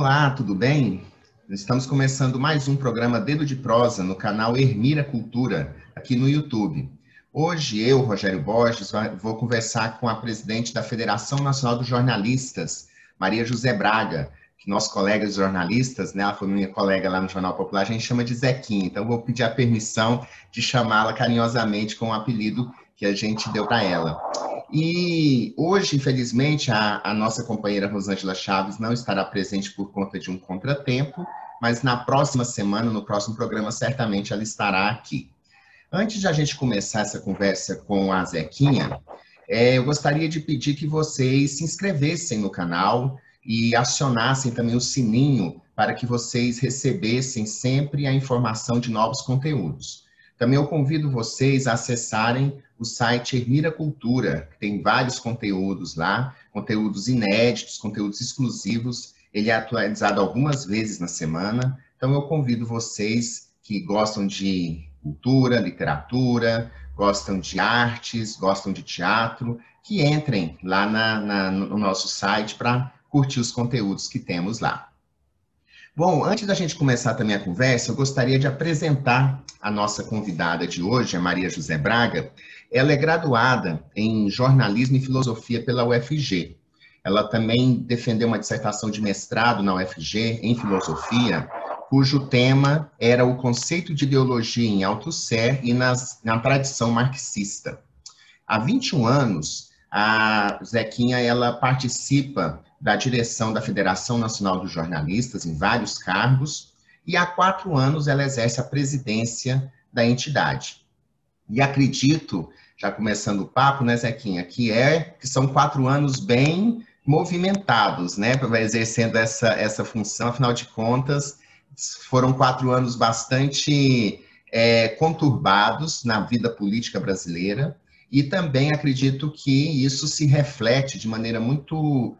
Olá, tudo bem? Estamos começando mais um programa Dedo de Prosa no canal Ermira Cultura, aqui no YouTube. Hoje eu, Rogério Borges, vou conversar com a presidente da Federação Nacional dos Jornalistas, Maria José Braga, que nós colegas jornalistas, né, ela foi minha colega lá no Jornal Popular, a gente chama de Zequinha, então vou pedir a permissão de chamá-la carinhosamente com o apelido que a gente deu para ela. E hoje, infelizmente, a nossa companheira Rosângela Chaves não estará presente por conta de um contratempo, mas na próxima semana, no próximo programa, certamente ela estará aqui. Antes de a gente começar essa conversa com a Zequinha, eu gostaria de pedir que vocês se inscrevessem no canal e acionassem também o sininho para que vocês recebessem sempre a informação de novos conteúdos. Também eu convido vocês a acessarem o site Ermira Cultura, que tem vários conteúdos lá, conteúdos inéditos, conteúdos exclusivos. Ele é atualizado algumas vezes na semana. Então eu convido vocês que gostam de cultura, literatura, gostam de artes, gostam de teatro, que entrem lá no nosso site para curtir os conteúdos que temos lá. Bom, antes da gente começar também a conversa, eu gostaria de apresentar a nossa convidada de hoje, a Maria José Braga. Ela é graduada em Jornalismo e Filosofia pela UFG. Ela também defendeu uma dissertação de mestrado na UFG em Filosofia, cujo tema era o conceito de ideologia em Althusser e na tradição marxista. Há 21 anos, a Zequinha ela participa da direção da Federação Nacional dos Jornalistas em vários cargos e há 4 anos ela exerce a presidência da entidade. E acredito, já começando o papo, né, Zequinha, que são 4 anos bem movimentados, né, exercendo essa função. Afinal de contas, foram 4 anos bastante conturbados na vida política brasileira. E também acredito que isso se reflete de maneira muito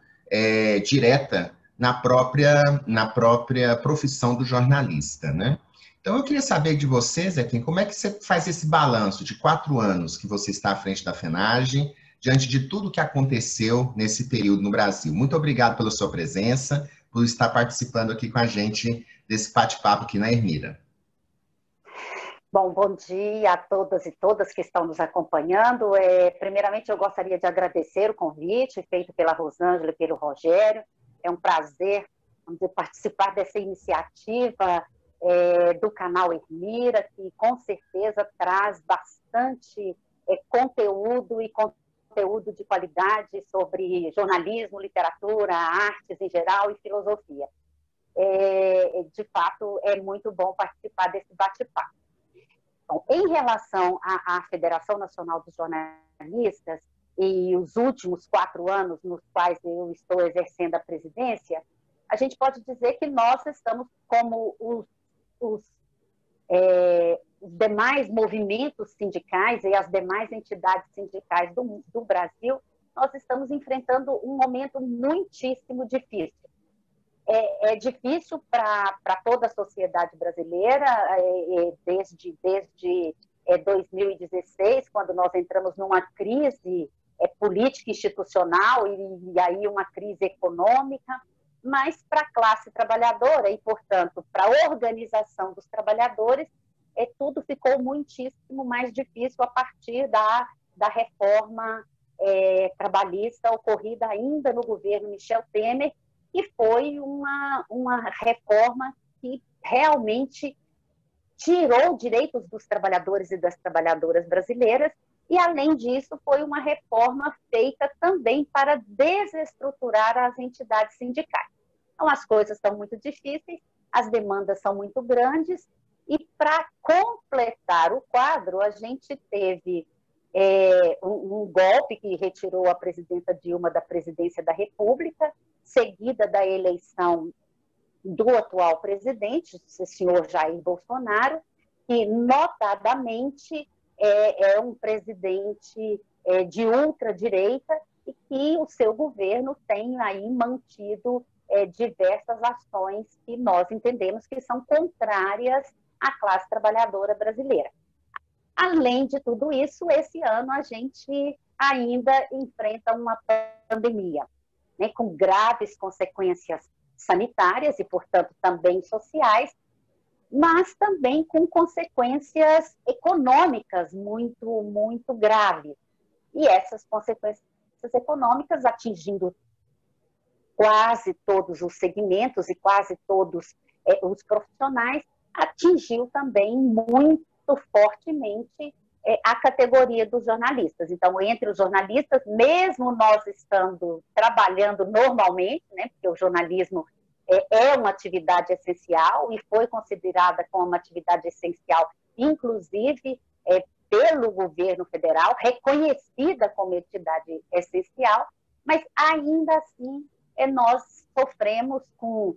direta na própria profissão do jornalista, né? Então, eu queria saber de você, Zequinha, como é que você faz esse balanço de 4 anos que você está à frente da FENAGE, diante de tudo que aconteceu nesse período no Brasil. Muito obrigado pela sua presença, por estar participando aqui com a gente desse bate-papo aqui na Ermira. Bom dia a todas e todas que estão nos acompanhando. Primeiramente, eu gostaria de agradecer o convite feito pela Rosângela e pelo Rogério. É um prazer, vamos dizer, participar dessa iniciativa do canal Ermira, que com certeza traz bastante conteúdo e conteúdo de qualidade sobre jornalismo, literatura, artes em geral e filosofia. De fato, é muito bom participar desse bate-papo. Bom, em relação à Federação Nacional dos Jornalistas e os últimos 4 anos nos quais eu estou exercendo a presidência, a gente pode dizer que nós estamos como os demais movimentos sindicais e as demais entidades sindicais do Brasil, nós estamos enfrentando um momento muitíssimo difícil. É difícil para toda a sociedade brasileira, desde 2016, quando nós entramos numa crise política institucional e aí uma crise econômica, mas para a classe trabalhadora e, portanto, para a organização dos trabalhadores, tudo ficou muitíssimo mais difícil a partir da reforma trabalhista ocorrida ainda no governo Michel Temer, e foi uma reforma que realmente tirou direitos dos trabalhadores e das trabalhadoras brasileiras, e, além disso, foi uma reforma feita também para desestruturar as entidades sindicais. Então, as coisas estão muito difíceis, as demandas são muito grandes, e, para completar o quadro, a gente teve um golpe que retirou a presidenta Dilma da presidência da República, seguida da eleição do atual presidente, o senhor Jair Bolsonaro, que notadamente é um presidente de ultradireita e que o seu governo tem aí mantido diversas ações que nós entendemos que são contrárias à classe trabalhadora brasileira. Além de tudo isso, esse ano a gente ainda enfrenta uma pandemia, né, com graves consequências sanitárias e, portanto, também sociais, mas também com consequências econômicas muito graves. E essas consequências econômicas atingindo quase todos os segmentos e quase todos os profissionais, atingiu também muito fortemente a categoria dos jornalistas. Então, entre os jornalistas, mesmo nós estando trabalhando normalmente, né, porque o jornalismo é uma atividade essencial e foi considerada como uma atividade essencial, inclusive pelo governo federal, reconhecida como entidade essencial, mas ainda assim nós sofremos com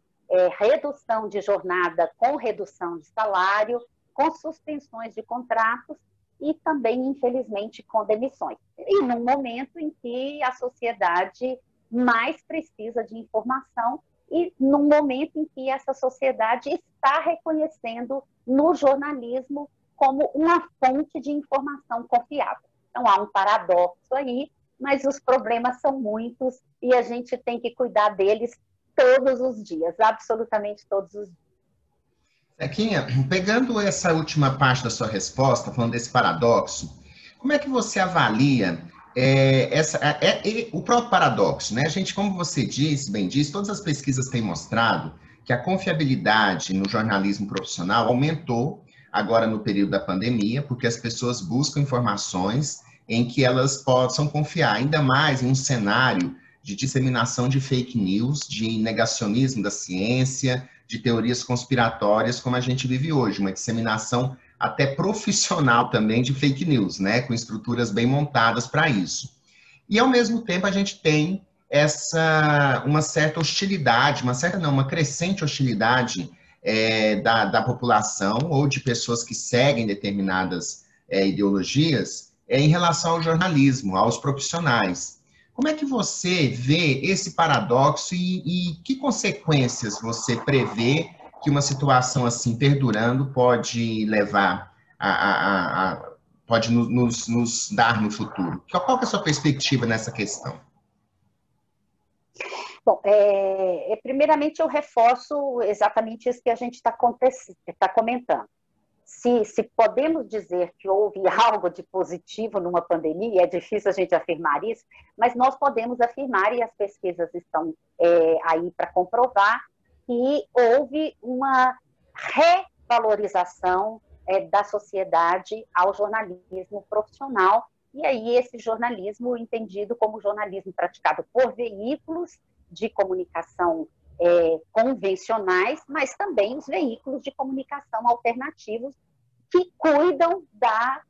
redução de jornada, com redução de salário, com suspensões de contratos e também, infelizmente, com demissões. E num momento em que a sociedade mais precisa de informação e num momento em que essa sociedade está reconhecendo no jornalismo como uma fonte de informação confiável. Então, há um paradoxo aí, mas os problemas são muitos e a gente tem que cuidar deles todos os dias, absolutamente todos os dias. Zequinha, pegando essa última parte da sua resposta, falando desse paradoxo, como é que você avalia o próprio paradoxo, né? A gente, como você bem disse, todas as pesquisas têm mostrado que a confiabilidade no jornalismo profissional aumentou agora no período da pandemia, porque as pessoas buscam informações em que elas possam confiar, ainda mais em um cenário de disseminação de fake news, de negacionismo da ciência, de teorias conspiratórias, como a gente vive hoje, uma disseminação até profissional também de fake news, né, com estruturas bem montadas para isso. E, ao mesmo tempo, a gente tem uma certa hostilidade, uma crescente hostilidade da população ou de pessoas que seguem determinadas ideologias em relação ao jornalismo, aos profissionais. Como é que você vê esse paradoxo e que consequências você prevê que uma situação assim perdurando pode levar pode nos dar no futuro? Qual que é a sua perspectiva nessa questão? Bom, primeiramente eu reforço exatamente isso que a gente está comentando. Se podemos dizer que houve algo de positivo numa pandemia, é difícil a gente afirmar isso, mas nós podemos afirmar, e as pesquisas estão aí para comprovar, que houve uma revalorização da sociedade ao jornalismo profissional, e aí esse jornalismo entendido como jornalismo praticado por veículos de comunicação convencionais, mas também os veículos de comunicação alternativos que cuidam da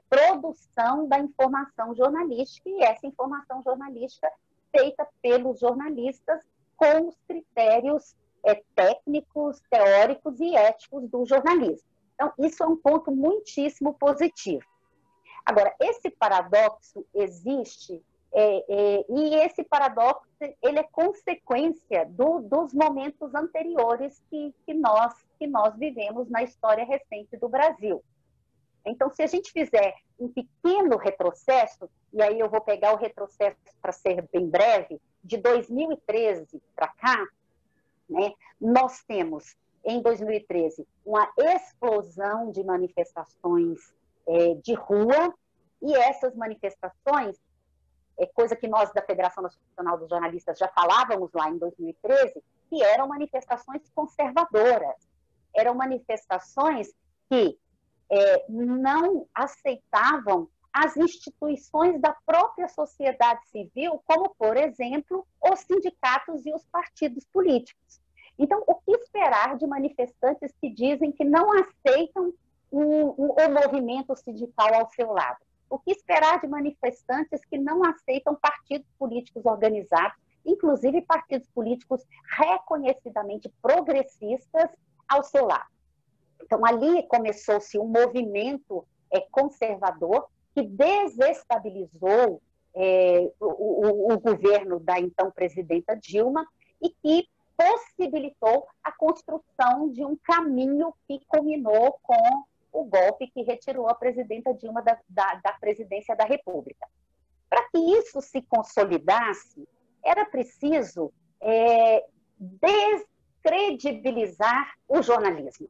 produção da informação jornalística, e essa informação jornalística feita pelos jornalistas com os critérios técnicos, teóricos e éticos do jornalismo. Então, isso é um ponto muitíssimo positivo. Agora, esse paradoxo existe, e esse paradoxo ele é consequência dos momentos anteriores que nós vivemos na história recente do Brasil. Então, se a gente fizer um pequeno retrocesso, e aí eu vou pegar o retrocesso para ser bem breve, de 2013 para cá, né, nós temos, em 2013, uma explosão de manifestações de rua, e essas manifestações, coisa que nós da Federação Nacional dos Jornalistas já falávamos lá em 2013, que eram manifestações conservadoras, eram manifestações que não aceitavam as instituições da própria sociedade civil, como, por exemplo, os sindicatos e os partidos políticos. Então, o que esperar de manifestantes que dizem que não aceitam o movimento sindical ao seu lado? O que esperar de manifestantes que não aceitam partidos políticos organizados, inclusive partidos políticos reconhecidamente progressistas ao seu lado? Então, ali começou-se um movimento conservador que desestabilizou o governo da então presidenta Dilma e que possibilitou a construção de um caminho que culminou com o golpe que retirou a presidenta Dilma da presidência da República. Para que isso se consolidasse, era preciso descredibilizar o jornalismo.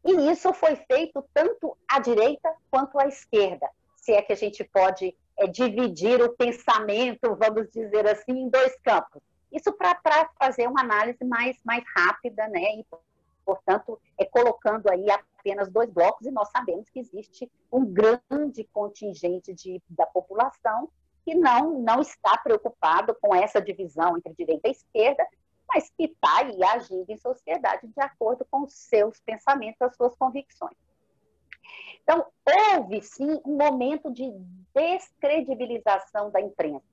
E isso foi feito tanto à direita quanto à esquerda, se é que a gente pode dividir o pensamento, vamos dizer assim, em dois campos. Isso para fazer uma análise mais rápida, né? E, portanto, colocando aí apenas dois blocos, e nós sabemos que existe um grande contingente da população que não está preocupado com essa divisão entre direita e esquerda, mas que está aí agindo em sociedade de acordo com os seus pensamentos, as suas convicções. Então, houve, sim, um momento de descredibilização da imprensa.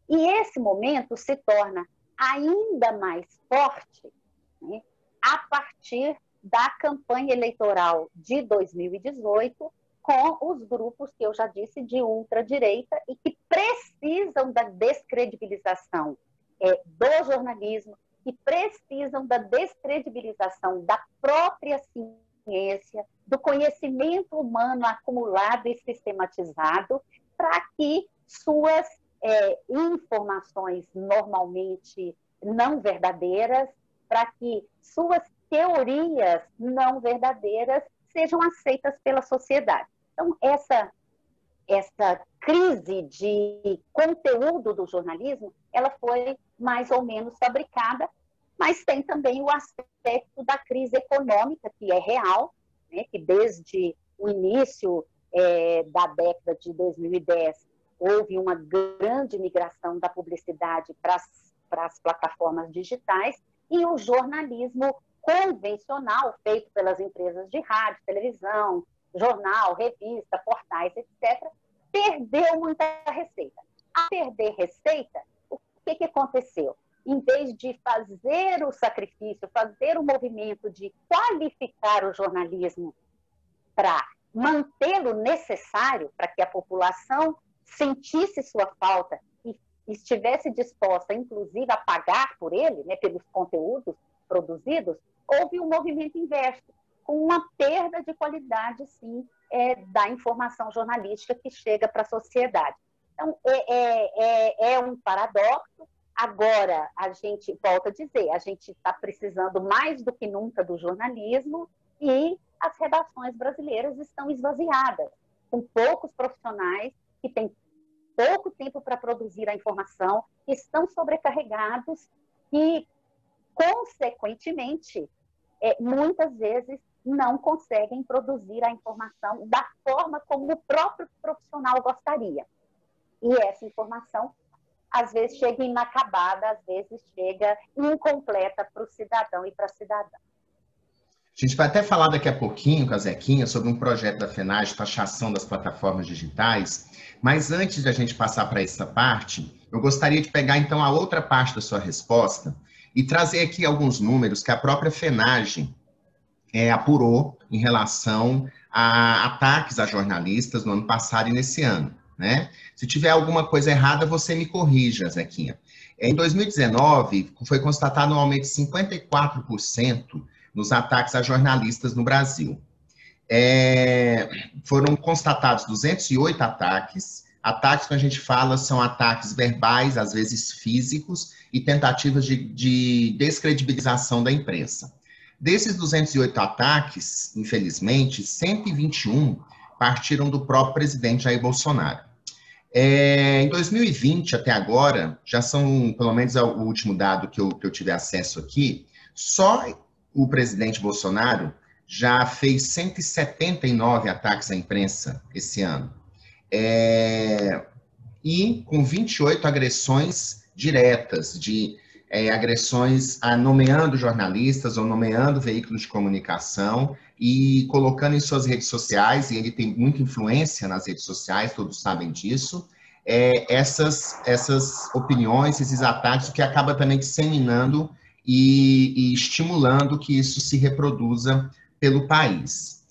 E esse momento se torna ainda mais forte, né, a partir da campanha eleitoral de 2018, com os grupos que eu já disse de ultradireita e que precisam da descredibilização do jornalismo, que precisam da descredibilização da própria ciência, do conhecimento humano acumulado e sistematizado, para que suas informações normalmente não verdadeiras, para que suas teorias não verdadeiras sejam aceitas pela sociedade. Então, essa crise de conteúdo do jornalismo, ela foi mais ou menos fabricada, mas tem também o aspecto da crise econômica, que é real, né, que desde o início da década de 2010 houve uma grande migração da publicidade para as plataformas digitais, e o jornalismo convencional, feito pelas empresas de rádio, televisão, jornal, revista, portais, etc., perdeu muita receita. A perder receita, o que aconteceu? Em vez de fazer o sacrifício, fazer o movimento de qualificar o jornalismo para mantê-lo necessário para que a população sentisse sua falta e estivesse disposta, inclusive, a pagar por ele, né, pelos conteúdos produzidos, houve um movimento inverso, com uma perda de qualidade, sim, da informação jornalística que chega para a sociedade. Então, é um paradoxo. Agora, a gente, volta a dizer, a gente está precisando mais do que nunca do jornalismo, e as redações brasileiras estão esvaziadas, com poucos profissionais que têm pouco tempo para produzir a informação, estão sobrecarregados e, consequentemente, muitas vezes não conseguem produzir a informação da forma como o próprio profissional gostaria. E essa informação, às vezes, chega inacabada, às vezes chega incompleta para o cidadão e para a cidadã. A gente vai até falar daqui a pouquinho com a Zequinha sobre um projeto da FENAGE, taxação das plataformas digitais, mas antes de a gente passar para essa parte, eu gostaria de pegar então a outra parte da sua resposta e trazer aqui alguns números que a própria FENAGE apurou em relação a ataques a jornalistas no ano passado e nesse ano, né? Se tiver alguma coisa errada, você me corrija, Zequinha. Em 2019, foi constatado um aumento de 54% nos ataques a jornalistas no Brasil. Foram constatados 208 ataques. Ataques que a gente fala são ataques verbais, às vezes físicos, e tentativas de descredibilização da imprensa. Desses 208 ataques, infelizmente, 121 partiram do próprio presidente Jair Bolsonaro. Em 2020, até agora, já são, pelo menos o último dado que eu tive acesso aqui, só o presidente Bolsonaro já fez 179 ataques à imprensa esse ano. E com 28 agressões diretas, de agressões nomeando jornalistas ou nomeando veículos de comunicação e colocando em suas redes sociais, e ele tem muita influência nas redes sociais, todos sabem disso, essas opiniões, esses ataques, o que acaba também disseminando e estimulando que isso se reproduza pelo país.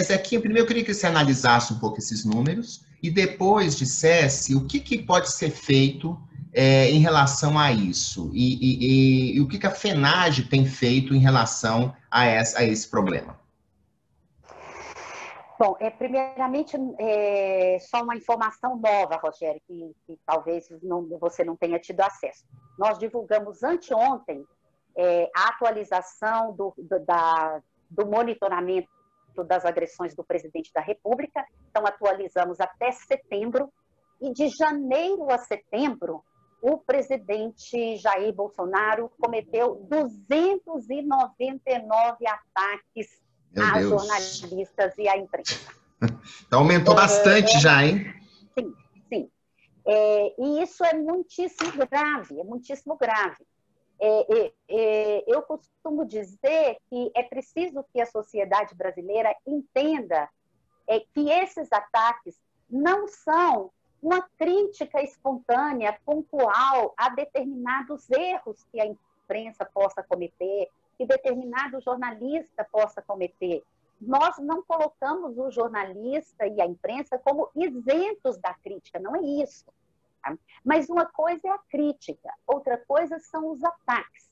Zequinha, primeiro eu queria que você analisasse um pouco esses números e depois dissesse o que pode ser feito em relação a isso e o que a FENAGE tem feito em relação a esse problema. Bom, primeiramente, só uma informação nova, Rogério, que talvez você não tenha tido acesso. Nós divulgamos anteontem a atualização do monitoramento das agressões do presidente da República. Então, atualizamos até setembro, e de janeiro a setembro, o presidente Jair Bolsonaro cometeu 299 ataques a jornalistas e à imprensa. Então, aumentou bastante já, hein? Sim, sim. E isso é muitíssimo grave, eu costumo dizer que é preciso que a sociedade brasileira entenda que esses ataques não são uma crítica espontânea, pontual, a determinados erros que a imprensa possa cometer, que determinado jornalista possa cometer. Nós não colocamos o jornalista e a imprensa como isentos da crítica, não é isso. Tá? Mas uma coisa é a crítica, outra coisa são os ataques.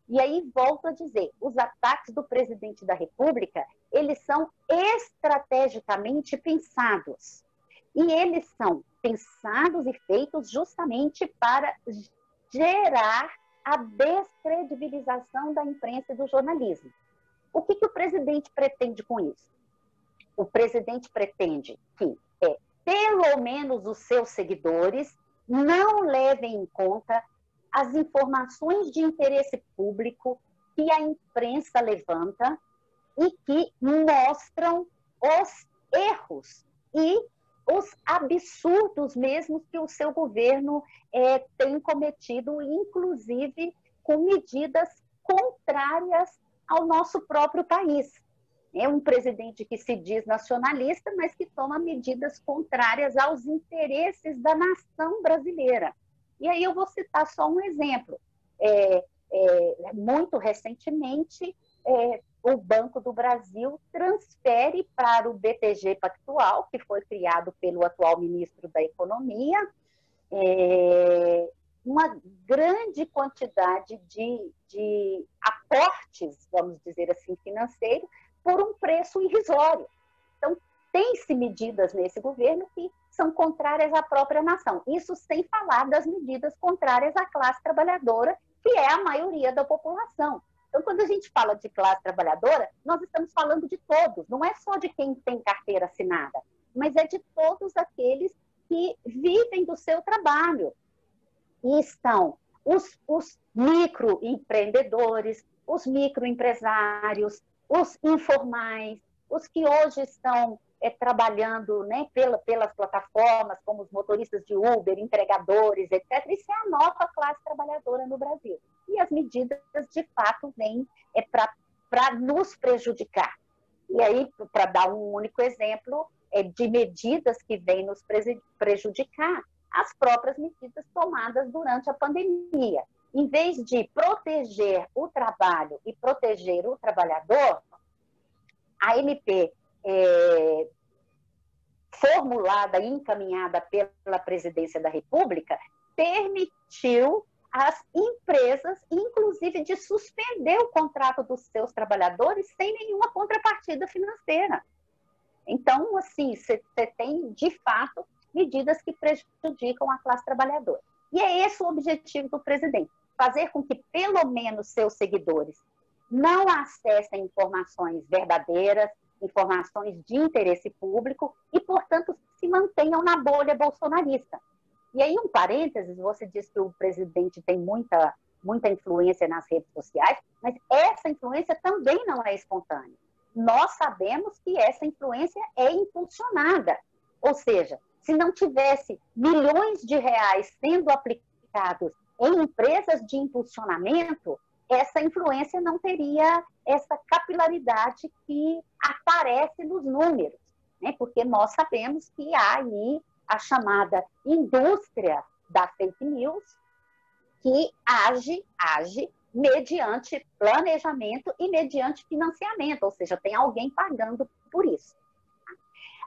E aí, volto a dizer, os ataques do presidente da República, eles são estrategicamente pensados. E eles são pensados e feitos justamente para gerar a descredibilização da imprensa e do jornalismo. O que o presidente pretende com isso? O presidente pretende que, pelo menos, os seus seguidores não levem em conta as informações de interesse público que a imprensa levanta e que mostram os erros e os absurdos mesmo que o seu governo tem cometido, inclusive com medidas contrárias ao nosso próprio país. É um presidente que se diz nacionalista, mas que toma medidas contrárias aos interesses da nação brasileira. E aí eu vou citar só um exemplo. Muito recentemente, o Banco do Brasil transfere para o BTG Pactual, que foi criado pelo atual ministro da Economia, uma grande quantidade de aportes, vamos dizer assim, financeiros, por um preço irrisório. Então, tem-se medidas nesse governo que são contrárias à própria nação. Isso sem falar das medidas contrárias à classe trabalhadora, que é a maioria da população. Então, quando a gente fala de classe trabalhadora, nós estamos falando de todos, não é só de quem tem carteira assinada, mas é de todos aqueles que vivem do seu trabalho. E estão os microempreendedores, os microempresários, os informais, os que hoje estão trabalhando, né, pelas plataformas, como os motoristas de Uber, entregadores, etc. Isso é a nova classe trabalhadora no Brasil. E as medidas, de fato, vêm para nos prejudicar. E aí, para dar um único exemplo de medidas que vêm nos prejudicar, as próprias medidas tomadas durante a pandemia. Em vez de proteger o trabalho e proteger o trabalhador, a MP formulada e encaminhada pela Presidência da República permitiu às empresas, inclusive, de suspender o contrato dos seus trabalhadores sem nenhuma contrapartida financeira. Então, assim, você tem, de fato, medidas que prejudicam a classe trabalhadora. E é esse o objetivo do presidente, fazer com que, pelo menos, seus seguidores não acessem informações verdadeiras, informações de interesse público e, portanto, se mantenham na bolha bolsonarista. E aí, um parênteses, você disse que o presidente tem muita influência nas redes sociais, mas essa influência também não é espontânea. Nós sabemos que essa influência é impulsionada, ou seja, se não tivesse milhões de reais sendo aplicados em empresas de impulsionamento, essa influência não teria essa capilaridade que aparece nos números, né? Porque nós sabemos que há aí a chamada indústria da fake news, que age mediante planejamento e mediante financiamento, ou seja, tem alguém pagando por isso.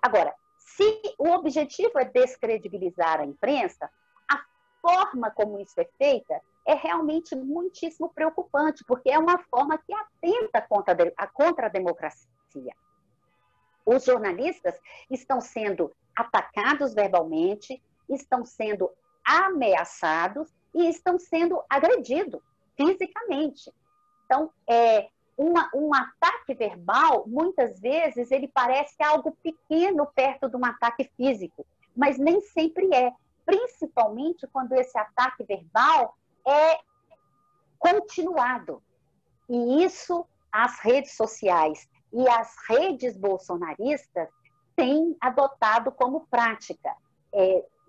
Agora, se o objetivo é descredibilizar a imprensa, a forma como isso é feita é realmente muitíssimo preocupante, porque é uma forma que atenta contra a democracia. Os jornalistas estão sendo atacados verbalmente, estão sendo ameaçados e estão sendo agredidos fisicamente. Então, um ataque verbal, muitas vezes, ele parece algo pequeno perto de um ataque físico, mas nem sempre é. Principalmente quando esse ataque verbal é continuado. E isso as redes sociais e as redes bolsonaristas têm adotado como prática.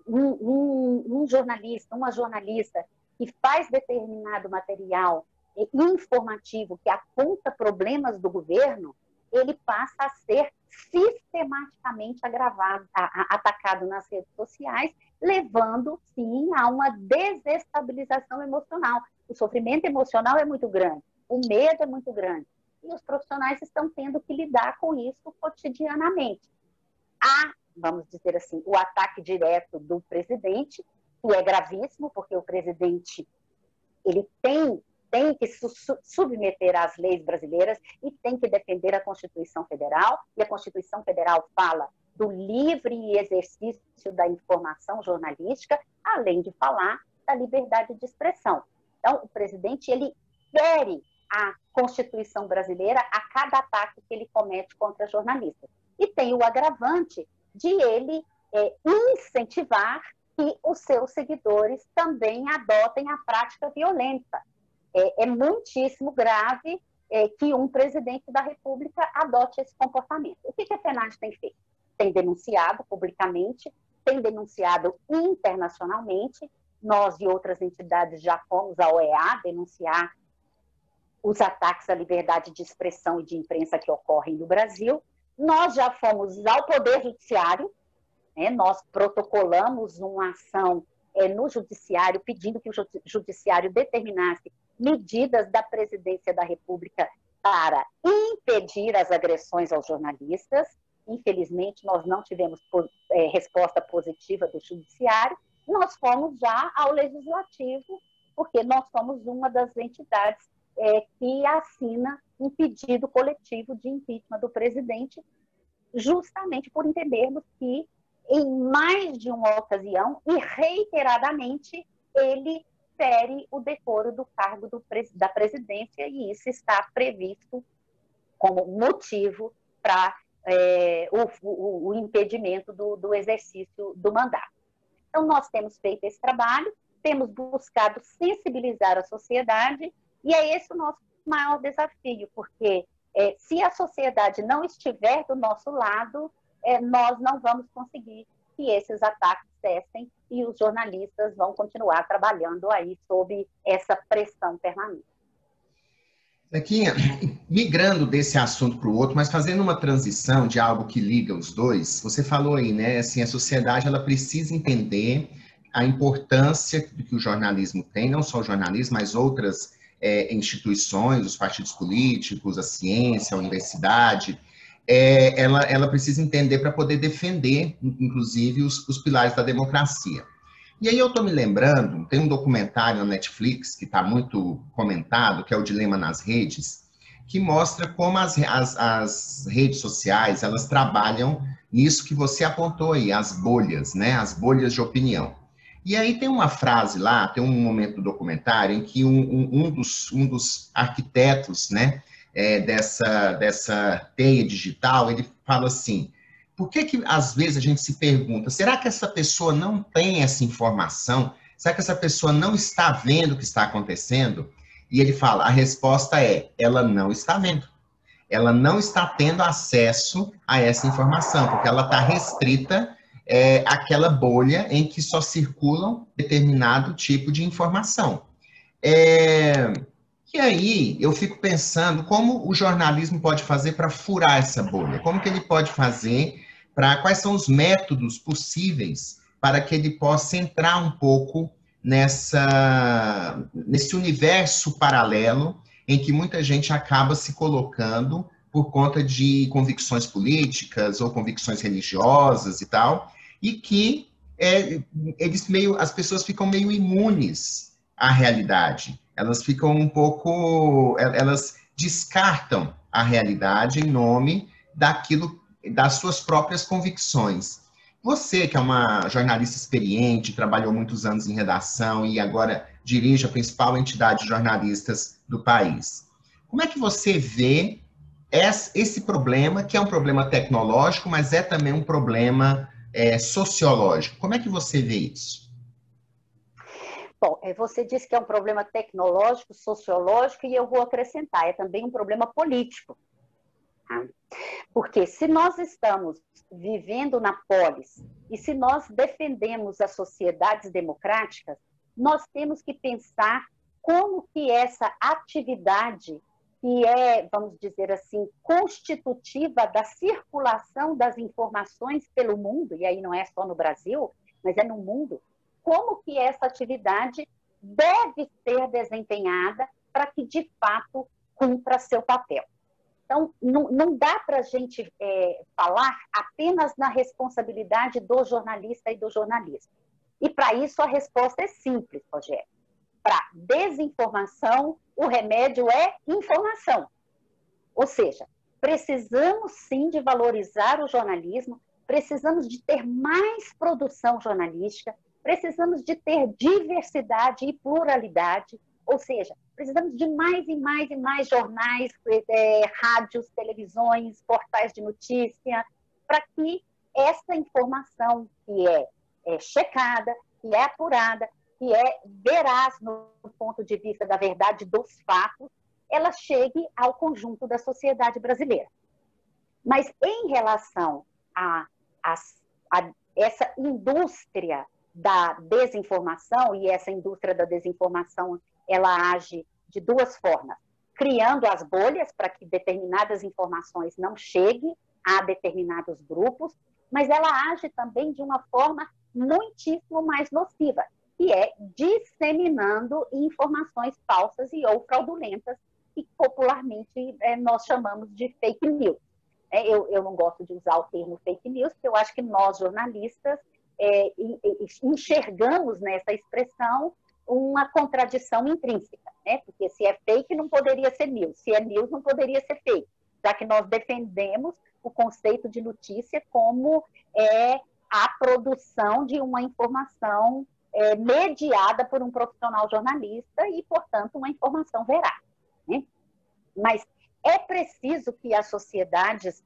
Um jornalista, uma jornalista que faz determinado material informativo que aponta problemas do governo, ele passa a ser sistematicamente atacado nas redes sociais, levando, sim, a uma desestabilização emocional. O sofrimento emocional é muito grande, o medo é muito grande, e os profissionais estão tendo que lidar com isso cotidianamente. Há, vamos dizer assim, o ataque direto do presidente, que é gravíssimo, porque o presidente ele tem que submeter às leis brasileiras e tem que defender a Constituição Federal, e a Constituição Federal fala do livre exercício da informação jornalística, além de falar da liberdade de expressão. Então, o presidente, ele fere a Constituição brasileira a cada ataque que ele comete contra jornalistas. E tem o agravante de ele incentivar que os seus seguidores também adotem a prática violenta. É muitíssimo grave que um presidente da República adote esse comportamento. O que a FENAGE tem feito? Tem denunciado publicamente, tem denunciado internacionalmente. Nós e outras entidades já fomos à OEA denunciar os ataques à liberdade de expressão e de imprensa que ocorrem no Brasil. Nós já fomos ao Poder Judiciário, né? Nós protocolamos uma ação no Judiciário, pedindo que o Judiciário determinasse medidas da Presidência da República para impedir as agressões aos jornalistas. Infelizmente, nós não tivemos resposta positiva do Judiciário. Nós fomos já ao Legislativo, porque nós somos uma das entidades que assina um pedido coletivo de impeachment do presidente, justamente por entendermos que, em mais de uma ocasião, e reiteradamente, ele fere o decoro do cargo da presidência, e isso está previsto como motivo para o impedimento do exercício do mandato. Então, nós temos feito esse trabalho, temos buscado sensibilizar a sociedade, e é esse o nosso maior desafio, porque se a sociedade não estiver do nosso lado, nós não vamos conseguir que esses ataques cessem e os jornalistas vão continuar trabalhando aí sob essa pressão permanente. Zequinha, migrando desse assunto para o outro, mas fazendo uma transição de algo que liga os dois, você falou aí, né, assim, a sociedade ela precisa entender a importância que o jornalismo tem, não só o jornalismo, mas outras instituições, os partidos políticos, a ciência, a universidade, ela precisa entender para poder defender, inclusive, os pilares da democracia. E aí eu estou me lembrando, tem um documentário na Netflix que está muito comentado, que é o Dilema nas Redes, que mostra como as redes sociais, elas trabalham nisso que você apontou aí, as bolhas, né? As bolhas de opinião. E aí tem uma frase lá, tem um momento do documentário em que um dos arquitetos, né, dessa teia digital, ele fala assim: por que às vezes a gente se pergunta, será que essa pessoa não tem essa informação? Será que essa pessoa não está vendo o que está acontecendo? E ele fala, a resposta é, ela não está vendo. Ela não está tendo acesso a essa informação, porque ela está restrita àquela bolha em que só circulam determinado tipo de informação. E aí, eu fico pensando como o jornalismo pode fazer para furar essa bolha, como que ele pode fazer, quais são os métodos possíveis para que ele possa entrar um pouco nesse universo paralelo em que muita gente acaba se colocando por conta de convicções políticas ou convicções religiosas e tal, e que as pessoas ficam meio imunes à realidade. Elas ficam elas descartam a realidade em nome das suas próprias convicções. Você, que é uma jornalista experiente, trabalhou muitos anos em redação e agora dirige a principal entidade de jornalistas do país, Como é que você vê esse problema, que é um problema tecnológico, mas é também um problema sociológico? Como é que você vê isso? Bom, você disse que é um problema tecnológico, sociológico, e eu vou acrescentar, é também um problema político. Tá? Porque se nós estamos vivendo na polis e se nós defendemos as sociedades democráticas, nós temos que pensar como que essa atividade que é, vamos dizer assim, constitutiva da circulação das informações pelo mundo, e aí não é só no Brasil, mas é no mundo, como que essa atividade deve ser desempenhada para que, de fato, cumpra seu papel. Então, não dá para a gente falar apenas na responsabilidade do jornalista e do jornalista. E, para isso, a resposta é simples, Rogério. Para desinformação, o remédio é informação. Ou seja, precisamos, sim, de valorizar o jornalismo, precisamos de ter mais produção jornalística, precisamos de ter diversidade e pluralidade, ou seja, precisamos de mais e mais e mais jornais, rádios, televisões, portais de notícia, para que essa informação que é checada, que é apurada, que é veraz no ponto de vista da verdade dos fatos, ela chegue ao conjunto da sociedade brasileira. Mas em relação a essa indústria da desinformação, e essa indústria da desinformação, ela age de duas formas: criando as bolhas para que determinadas informações não cheguem a determinados grupos, mas ela age também de uma forma muitíssimo mais nociva, que é disseminando informações falsas e ou fraudulentas, que popularmente nós chamamos de fake news. Eu não gosto de usar o termo fake news, porque eu acho que nós, jornalistas, enxergamos nessa expressão uma contradição intrínseca, né? Porque se é fake, não poderia ser news, se é news, não poderia ser fake, já que nós defendemos o conceito de notícia como a produção de uma informação mediada por um profissional jornalista e, portanto, uma informação veraz, né? Mas é preciso que as sociedades,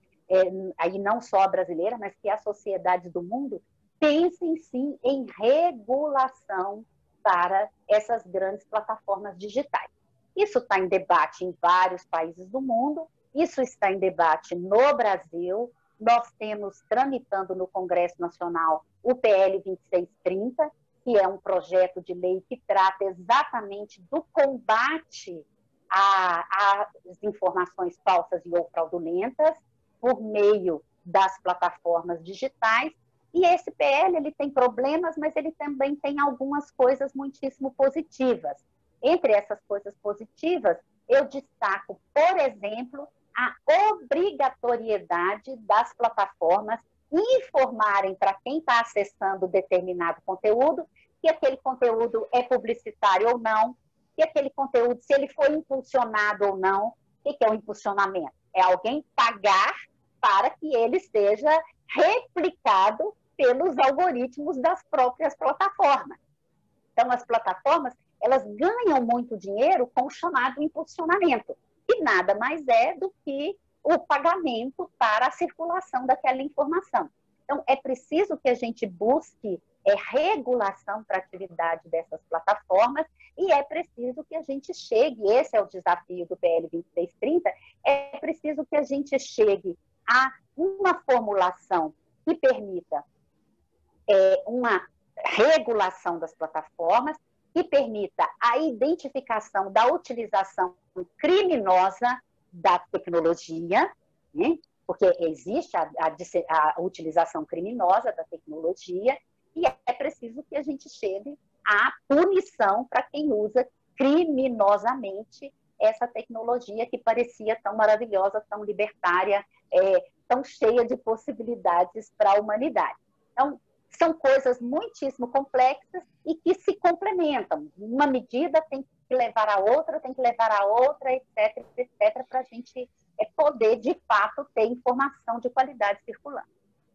aí não só a brasileira, mas que as sociedades do mundo pensem, sim, em regulação para essas grandes plataformas digitais. Isso está em debate em vários países do mundo, isso está em debate no Brasil. Nós temos tramitando no Congresso Nacional o PL 2630, que é um projeto de lei que trata exatamente do combate às informações falsas e ou fraudulentas por meio das plataformas digitais. E esse PL ele tem problemas, mas ele também tem algumas coisas muitíssimo positivas. Entre essas coisas positivas, eu destaco, por exemplo, a obrigatoriedade das plataformas informarem para quem está acessando determinado conteúdo que aquele conteúdo é publicitário ou não, que aquele conteúdo, se ele foi impulsionado ou não. O que é o impulsionamento? É alguém pagar para que ele seja replicado pelos algoritmos das próprias plataformas. Então, as plataformas, elas ganham muito dinheiro com o chamado impulsionamento, que nada mais é do que o pagamento para a circulação daquela informação. Então, é preciso que a gente busque regulação para a atividade dessas plataformas e é preciso que a gente chegue, esse é o desafio do PL 2630, é preciso que a gente chegue a uma formulação que permita uma regulação das plataformas, que permita a identificação da utilização criminosa da tecnologia, né? Porque existe a utilização criminosa da tecnologia e é preciso que a gente chegue à punição para quem usa criminosamente essa tecnologia que parecia tão maravilhosa, tão libertária, tão cheia de possibilidades para a humanidade. Então, são coisas muitíssimo complexas e que se complementam. Uma medida tem que levar a outra, tem que levar a outra, etc., etc., para a gente poder, de fato, ter informação de qualidade circulando.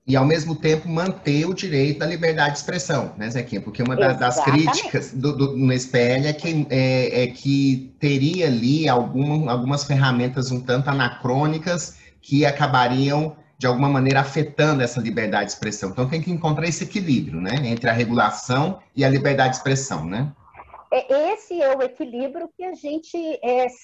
E, ao mesmo tempo, manter o direito da liberdade de expressão, né, Zequinha? Porque uma das Exatamente. críticas no SPL é que teria ali algumas ferramentas um tanto anacrônicas que acabariam, de alguma maneira, afetando essa liberdade de expressão. Então, tem que encontrar esse equilíbrio, né, entre a regulação e a liberdade de expressão, né? Esse é o equilíbrio que a gente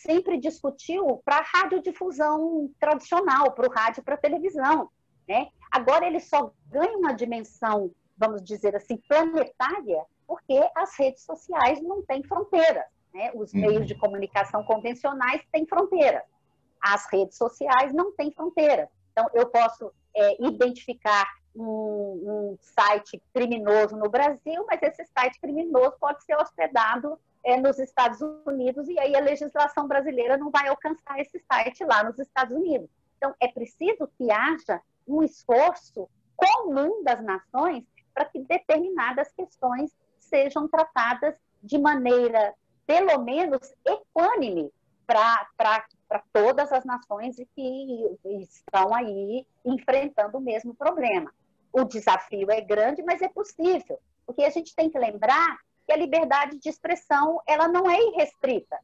sempre discutiu para a radiodifusão tradicional, para o rádio e para a televisão, né? Agora ele só ganha uma dimensão, vamos dizer assim, planetária, porque as redes sociais não têm fronteiras, né? Os meios de comunicação convencionais têm fronteiras. As redes sociais não têm fronteiras. Então, eu posso identificar um site criminoso no Brasil, mas esse site criminoso pode ser hospedado nos Estados Unidos, e aí a legislação brasileira não vai alcançar esse site lá nos Estados Unidos. Então, é preciso que haja um esforço comum das nações para que determinadas questões sejam tratadas de maneira, pelo menos, equânime para todas as nações e que estão aí enfrentando o mesmo problema. O desafio é grande, mas é possível, porque a gente tem que lembrar que a liberdade de expressão ela não é irrestrita.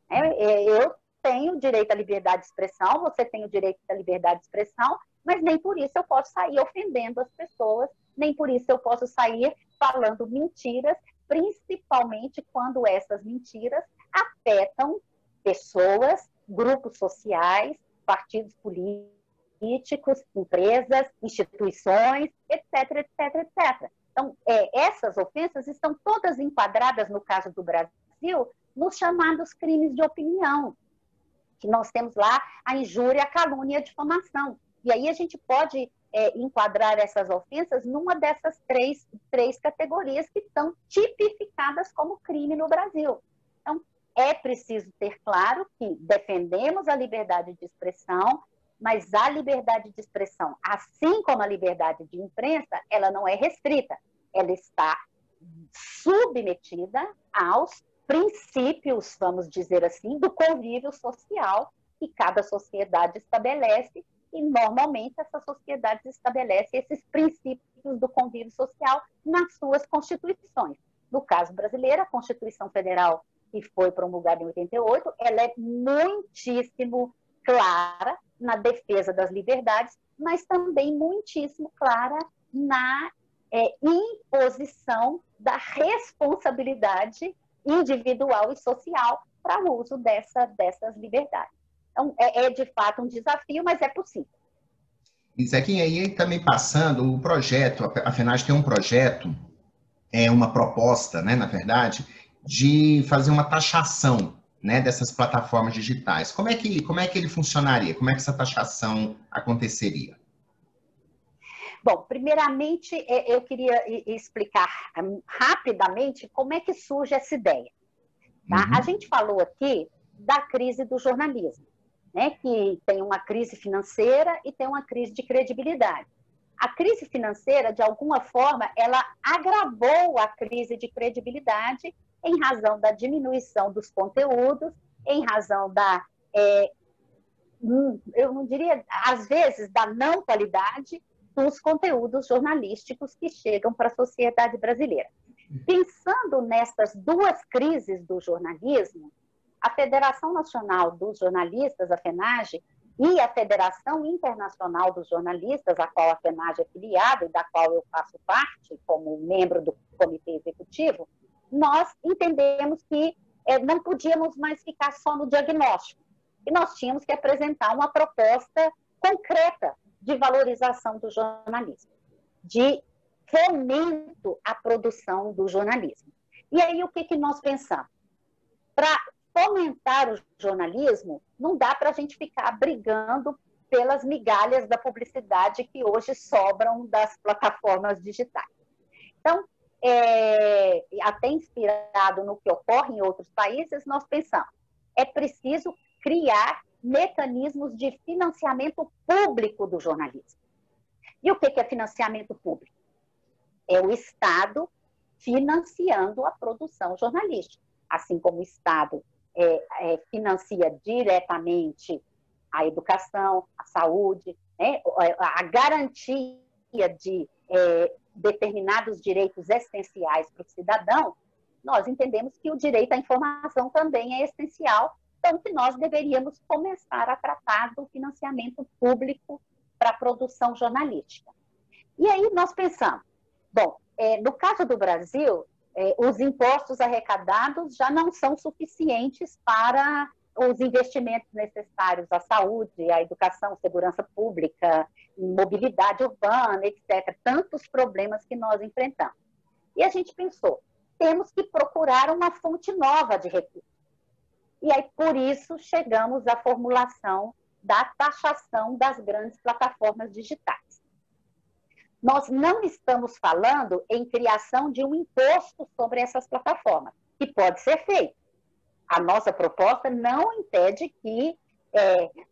Eu tenho direito à liberdade de expressão, você tem o direito à liberdade de expressão, mas nem por isso eu posso sair ofendendo as pessoas, nem por isso eu posso sair falando mentiras, principalmente quando essas mentiras afetam pessoas, grupos sociais, partidos políticos, empresas, instituições, etc, etc, etc. Então, essas ofensas estão todas enquadradas, no caso do Brasil, nos chamados crimes de opinião, que nós temos lá a injúria, a calúnia e a difamação. E aí a gente pode enquadrar essas ofensas numa dessas três categorias que estão tipificadas como crime no Brasil. Então, é preciso ter claro que defendemos a liberdade de expressão, mas a liberdade de expressão, assim como a liberdade de imprensa, ela não é restrita. Ela está submetida aos princípios, vamos dizer assim, do convívio social que cada sociedade estabelece, e normalmente essas sociedades estabelecem esses princípios do convívio social nas suas constituições. No caso brasileiro, a Constituição Federal, que foi promulgada em 88, ela é muitíssimo clara na defesa das liberdades, mas também muitíssimo clara na imposição da responsabilidade individual e social para o uso dessas liberdades. Então, de fato um desafio, mas é possível. E Zequinha, aí também passando o projeto, a FENAGE tem um projeto, uma proposta, né, na verdade, de fazer uma taxação, né, dessas plataformas digitais. Como é que ele funcionaria? Como é que essa taxação aconteceria? Bom, primeiramente, eu queria explicar rapidamente como é que surge essa ideia. Tá? A gente falou aqui da crise do jornalismo, né, que tem uma crise financeira e tem uma crise de credibilidade. A crise financeira, de alguma forma, ela agravou a crise de credibilidade em razão da diminuição dos conteúdos, em razão eu não diria, às vezes, da não qualidade dos conteúdos jornalísticos que chegam para a sociedade brasileira. Pensando nessas duas crises do jornalismo, a Federação Nacional dos Jornalistas, a FENAGE, e a Federação Internacional dos Jornalistas, a qual a FENAGE é filiada e da qual eu faço parte como membro do comitê executivo, nós entendemos que não podíamos mais ficar só no diagnóstico, e nós tínhamos que apresentar uma proposta concreta de valorização do jornalismo, de fomento à produção do jornalismo. E aí, o que nós pensamos? Para fomentar o jornalismo, não dá para a gente ficar brigando pelas migalhas da publicidade que hoje sobram das plataformas digitais. Então, até inspirado no que ocorre em outros países, nós pensamos, é preciso criar mecanismos de financiamento público do jornalismo. E o que é financiamento público? É o Estado financiando a produção jornalística, assim como o Estado financia diretamente a educação, a saúde, né, a garantia de determinados direitos essenciais para o cidadão, nós entendemos que o direito à informação também é essencial, então que nós deveríamos começar a tratar do financiamento público para a produção jornalística. E aí nós pensamos, bom, no caso do Brasil, os impostos arrecadados já não são suficientes para os investimentos necessários à saúde, à educação, segurança pública, mobilidade urbana, etc. Tantos problemas que nós enfrentamos. E a gente pensou, temos que procurar uma fonte nova de recursos. E aí, por isso, chegamos à formulação da taxação das grandes plataformas digitais. Nós não estamos falando em criação de um imposto sobre essas plataformas, que pode ser feito. A nossa proposta não impede que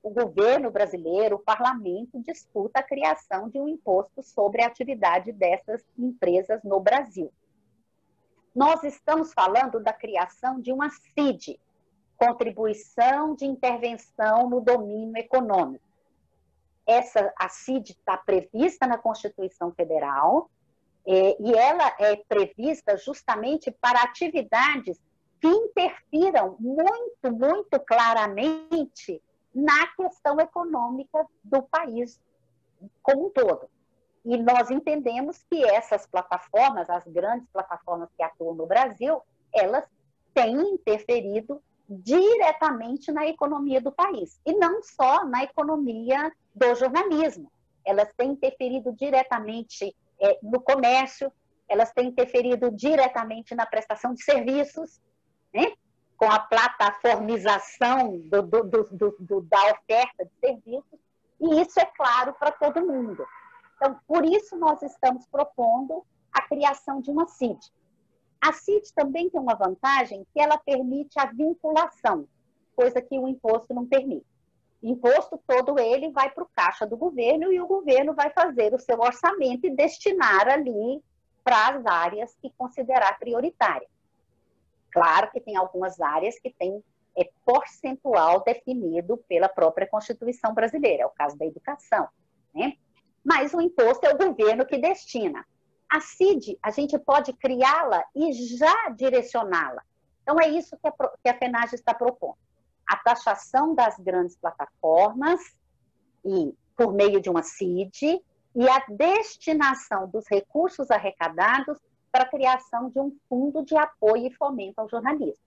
o governo brasileiro, o parlamento, discuta a criação de um imposto sobre a atividade dessas empresas no Brasil. Nós estamos falando da criação de uma CID, Contribuição de Intervenção no Domínio Econômico. A CID está prevista na Constituição Federal e ela é prevista justamente para atividades que interfiram muito claramente na questão econômica do país como um todo. E nós entendemos que essas plataformas, as grandes plataformas que atuam no Brasil, elas têm interferido diretamente na economia do país. E não só na economia do jornalismo. Elas têm interferido diretamente no comércio, elas têm interferido diretamente na prestação de serviços, né? Com a plataformização da oferta de serviços, e isso é claro para todo mundo. Então, por isso nós estamos propondo a criação de uma CID. A CID também tem uma vantagem que ela permite a vinculação, coisa que o imposto não permite. O imposto todo ele vai para o caixa do governo e o governo vai fazer o seu orçamento e destinar ali para as áreas que considerar prioritárias. Claro que tem algumas áreas que têm percentual definido pela própria Constituição brasileira, é o caso da educação, né? Mas o imposto é o governo que destina. A CID, a gente pode criá-la e já direcioná-la. Então, é isso que a FENAGE está propondo. A taxação das grandes plataformas e por meio de uma CID e a destinação dos recursos arrecadados para a criação de um fundo de apoio e fomento ao jornalismo.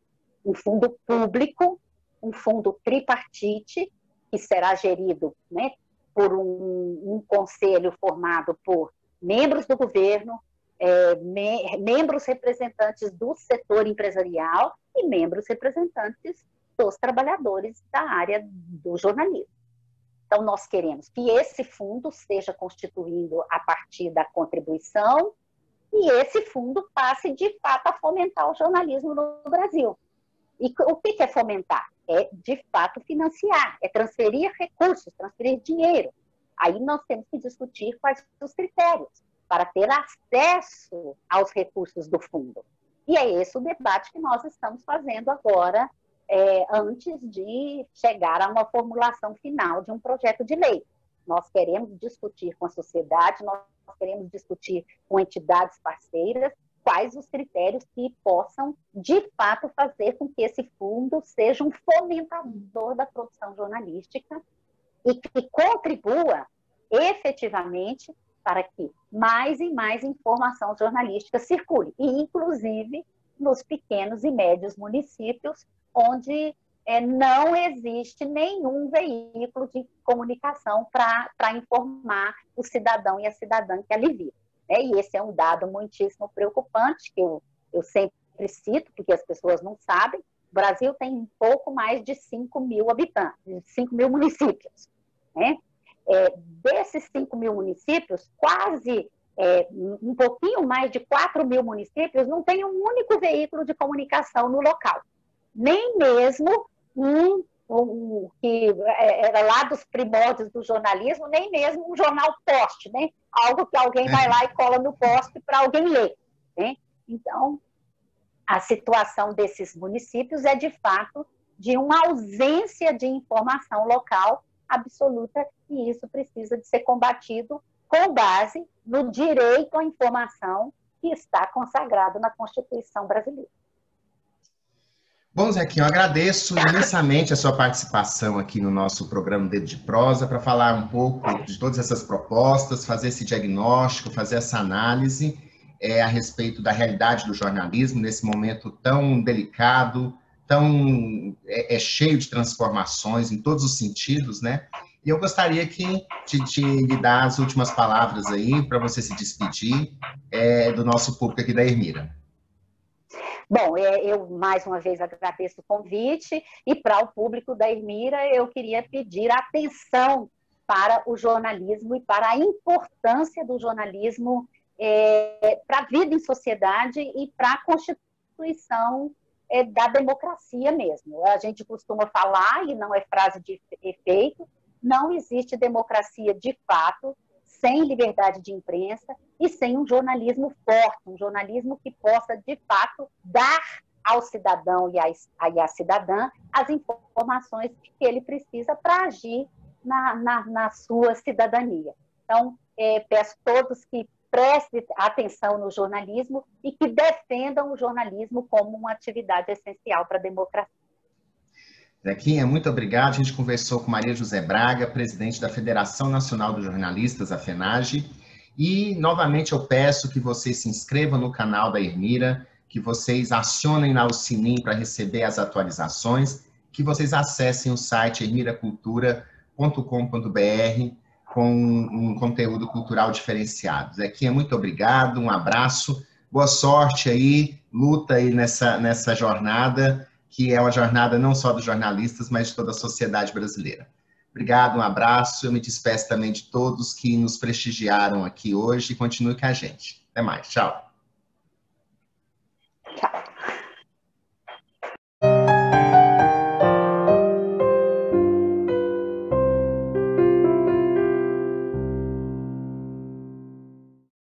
Um fundo público, um fundo tripartite, que será gerido, né, por um conselho formado por membros do governo, membros representantes do setor empresarial e membros representantes dos trabalhadores da área do jornalismo. Então, nós queremos que esse fundo seja constituído a partir da contribuição e esse fundo passe, de fato, a fomentar o jornalismo no Brasil. E o que é fomentar? É, de fato, financiar, é transferir recursos, transferir dinheiro. Aí nós temos que discutir quais são os critérios para ter acesso aos recursos do fundo. E é esse o debate que nós estamos fazendo agora, antes de chegar a uma formulação final de um projeto de lei. Nós queremos discutir com a sociedade, nós queremos discutir com entidades parceiras quais os critérios que possam, de fato, fazer com que esse fundo seja um fomentador da produção jornalística e que contribua efetivamente para que mais e mais informação jornalística circule, e inclusive nos pequenos e médios municípios, onde não existe nenhum veículo de comunicação para informar o cidadão e a cidadã que ali vive. E esse é um dado muitíssimo preocupante, que eu sempre cito, porque as pessoas não sabem. O Brasil tem um pouco mais de 5 mil habitantes, 5 mil municípios, né? Desses 5 mil municípios, quase um pouquinho mais de 4 mil municípios não tem um único veículo de comunicação no local. Nem mesmo que era lá dos primórdios do jornalismo, nem mesmo um jornal poste, né? Algo que alguém vai lá e cola no poste para alguém ler, né? Então, a situação desses municípios é, de fato, de uma ausência de informação local absoluta, e isso precisa de ser combatido com base no direito à informação que está consagrado na Constituição brasileira. Bom, Zequinha, eu agradeço imensamente a sua participação aqui no nosso programa Dedo de Prosa para falar um pouco de todas essas propostas, fazer esse diagnóstico, fazer essa análise a respeito da realidade do jornalismo nesse momento tão delicado, tão cheio de transformações em todos os sentidos, né? E eu gostaria de lhe dar as últimas palavras aí para você se despedir do nosso público aqui da Ermira. Bom, eu mais uma vez agradeço o convite e para o público da Ermira eu queria pedir atenção para o jornalismo e para a importância do jornalismo para a vida em sociedade e para a constituição da democracia mesmo. A gente costuma falar, e não é frase de efeito, não existe democracia de fato sem liberdade de imprensa e sem um jornalismo forte, um jornalismo que possa, de fato, dar ao cidadão e à cidadã as informações que ele precisa para agir na sua cidadania. Então, peço a todos que prestem atenção no jornalismo e que defendam o jornalismo como uma atividade essencial para a democracia. Zequinha, muito obrigado. A gente conversou com Maria José Braga, presidente da Federação Nacional dos Jornalistas, a FENAGE. E, novamente, eu peço que vocês se inscrevam no canal da Ermira, que vocês acionem lá o sininho para receber as atualizações, que vocês acessem o site ermiracultura.com.br com um conteúdo cultural diferenciado. Zequinha, muito obrigado, um abraço, boa sorte aí, luta aí nessa jornada, que é uma jornada não só dos jornalistas, mas de toda a sociedade brasileira. Obrigado, um abraço. Eu me despeço também de todos que nos prestigiaram aqui hoje e continue com a gente. Até mais. Tchau.